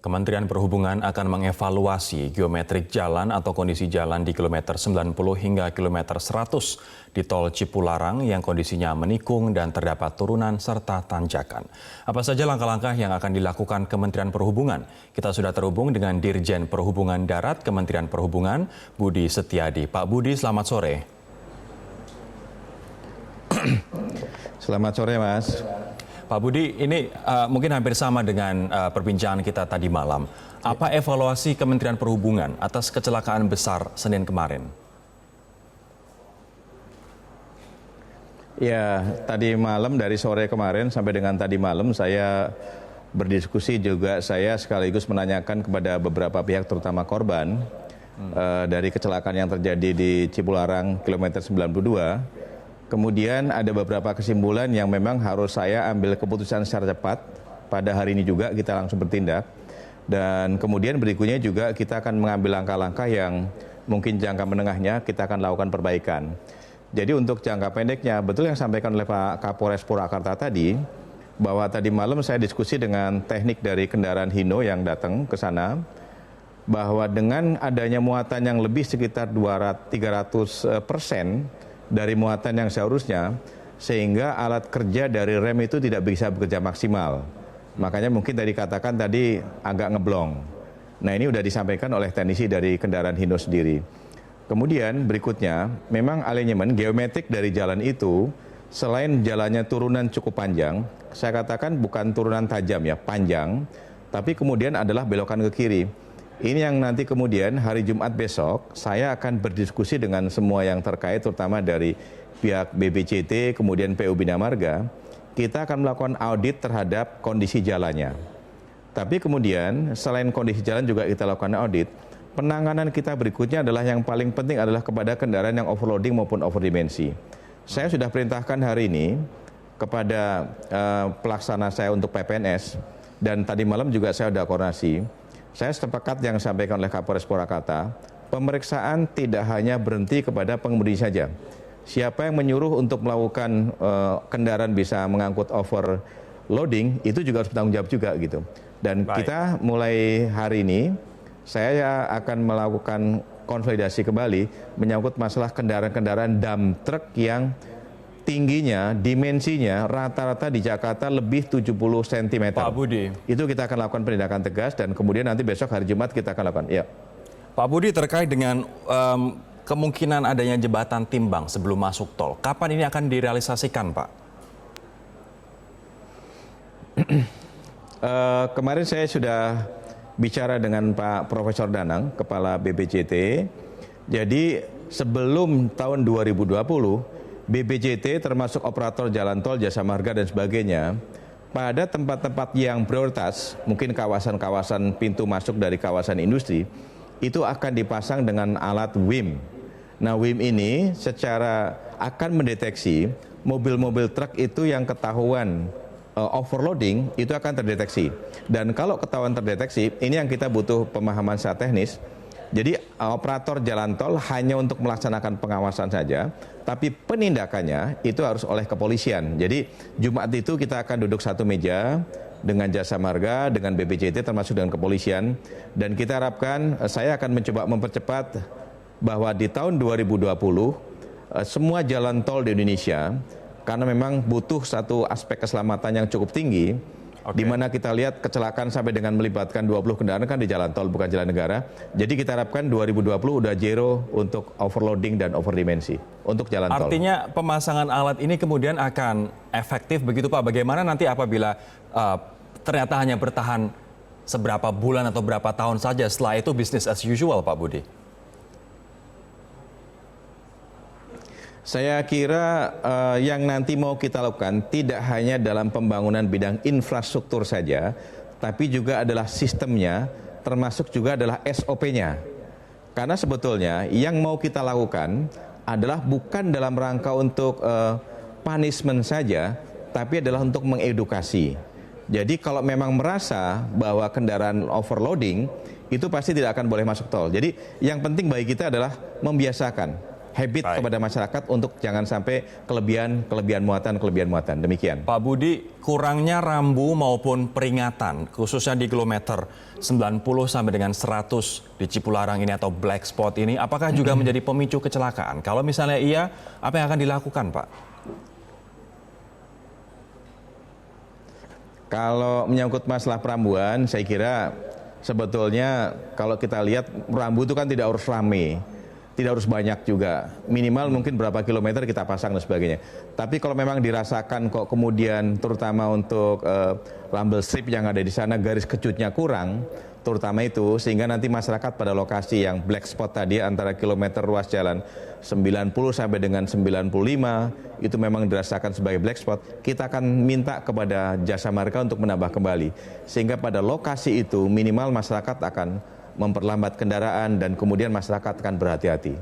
Kementerian Perhubungan akan mengevaluasi geometrik jalan atau kondisi jalan di kilometer 90 hingga kilometer 100 di tol Cipularang yang kondisinya menikung dan terdapat turunan serta tanjakan. Apa saja langkah-langkah yang akan dilakukan Kementerian Perhubungan? Kita sudah terhubung dengan Dirjen Perhubungan Darat Kementerian Perhubungan, Budi Setiadi. Pak Budi, selamat sore. Selamat sore, Mas. Pak Budi, ini mungkin hampir sama dengan perbincangan kita tadi malam. Apa evaluasi Kementerian Perhubungan atas kecelakaan besar Senin kemarin? Ya, tadi malam dari sore kemarin sampai dengan tadi malam saya berdiskusi juga, saya sekaligus menanyakan kepada beberapa pihak terutama korban dari kecelakaan yang terjadi di Cipularang kilometer 92. Kemudian ada beberapa kesimpulan yang memang harus saya ambil keputusan secara cepat. Pada hari ini juga kita langsung bertindak. Dan kemudian berikutnya juga kita akan mengambil langkah-langkah yang mungkin jangka menengahnya kita akan lakukan perbaikan. Jadi untuk jangka pendeknya, betul yang disampaikan oleh Pak Kapolres Purwakarta tadi, bahwa tadi malam saya diskusi dengan teknik dari kendaraan Hino yang datang ke sana, bahwa dengan adanya muatan yang lebih sekitar 300% dari muatan yang seharusnya, sehingga alat kerja dari rem itu tidak bisa bekerja maksimal. Makanya mungkin tadi katakan tadi agak ngeblong. Nah, ini sudah disampaikan oleh teknisi dari kendaraan Hino sendiri. Kemudian berikutnya, memang alinyemen geometrik dari jalan itu, selain jalannya turunan cukup panjang, saya katakan bukan turunan tajam ya, panjang, tapi kemudian adalah belokan ke kiri. Ini yang nanti kemudian hari Jumat besok saya akan berdiskusi dengan semua yang terkait, terutama dari pihak BPJT, kemudian PU Bina Marga. Kita akan melakukan audit terhadap kondisi jalannya. Tapi kemudian selain kondisi jalan juga kita lakukan audit. Penanganan kita berikutnya adalah yang paling penting adalah kepada kendaraan yang overloading maupun overdimensi. Saya sudah perintahkan hari ini kepada pelaksana saya untuk PPNS, dan tadi malam juga saya sudah koordinasi. Saya sepakat yang disampaikan oleh Kapolres Purwakarta, pemeriksaan tidak hanya berhenti kepada pengemudi saja. Siapa yang menyuruh untuk melakukan kendaraan bisa mengangkut overloading, itu juga harus bertanggung jawab juga gitu. Dan kita mulai hari ini, saya akan melakukan konsolidasi kembali menyangkut masalah kendaraan-kendaraan dump truck yang tingginya, dimensinya rata-rata di Jakarta lebih 70 cm. Pak Budi. Itu kita akan lakukan penindakan tegas dan kemudian nanti besok hari Jumat kita akan lakukan. Ya. Pak Budi, terkait dengan kemungkinan adanya jembatan timbang sebelum masuk tol, kapan ini akan direalisasikan, Pak? Kemarin saya sudah bicara dengan Pak Profesor Danang, Kepala BPJT. Jadi sebelum tahun 2020, BPJT termasuk operator jalan tol, jasa marga dan sebagainya, pada tempat-tempat yang prioritas, mungkin kawasan-kawasan pintu masuk dari kawasan industri, itu akan dipasang dengan alat WIM. Nah, WIM ini secara akan mendeteksi mobil-mobil truk itu yang ketahuan overloading, itu akan terdeteksi. Dan kalau ketahuan terdeteksi, ini yang kita butuh pemahaman secara teknis. Jadi operator jalan tol hanya untuk melaksanakan pengawasan saja, tapi penindakannya itu harus oleh kepolisian. Jadi Jumat itu kita akan duduk satu meja dengan jasa marga, dengan BPJT termasuk dengan kepolisian. Dan kita harapkan, saya akan mencoba mempercepat bahwa di tahun 2020 semua jalan tol di Indonesia, karena memang butuh satu aspek keselamatan yang cukup tinggi, di mana kita lihat kecelakaan sampai dengan melibatkan 20 kendaraan kan di jalan tol, bukan jalan negara. Jadi kita harapkan 2020 udah zero untuk overloading dan overdimensi untuk jalan tol. Artinya pemasangan alat ini kemudian akan efektif begitu, Pak? Bagaimana nanti apabila ternyata hanya bertahan seberapa bulan atau berapa tahun saja, setelah itu business as usual, Pak Budi? Saya kira yang nanti mau kita lakukan tidak hanya dalam pembangunan bidang infrastruktur saja, tapi juga adalah sistemnya, termasuk juga adalah SOP-nya. Karena sebetulnya yang mau kita lakukan adalah bukan dalam rangka untuk punishment saja, tapi adalah untuk mengedukasi. Jadi kalau memang merasa bahwa kendaraan overloading, itu pasti tidak akan boleh masuk tol. Jadi yang penting bagi kita adalah membiasakan. habit Baik. kepada masyarakat untuk jangan sampai kelebihan muatan. Demikian. Pak Budi, kurangnya rambu maupun peringatan, khususnya di kilometer 90 sampai dengan 100 di Cipularang ini atau black spot ini, apakah juga menjadi pemicu kecelakaan? Kalau misalnya iya, apa yang akan dilakukan, Pak? Kalau menyangkut masalah perambuan, saya kira sebetulnya kalau kita lihat rambu itu kan tidak harus rame, tidak harus banyak juga. Minimal mungkin berapa kilometer kita pasang dan sebagainya. Tapi kalau memang dirasakan kok kemudian terutama untuk rumble strip yang ada di sana garis kejutnya kurang, terutama itu sehingga nanti masyarakat pada lokasi yang black spot tadi antara kilometer ruas jalan 90 sampai dengan 95 itu memang dirasakan sebagai black spot, kita akan minta kepada jasa marga untuk menambah kembali sehingga pada lokasi itu minimal masyarakat akan memperlambat kendaraan dan kemudian masyarakat akan berhati-hati.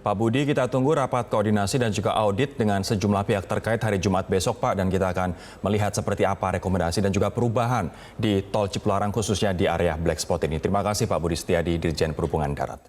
Pak Budi, kita tunggu rapat koordinasi dan juga audit dengan sejumlah pihak terkait hari Jumat besok, Pak, dan kita akan melihat seperti apa rekomendasi dan juga perubahan di tol Cipularang khususnya di area black spot ini. Terima kasih Pak Budi Setiadi, Dirjen Perhubungan Darat.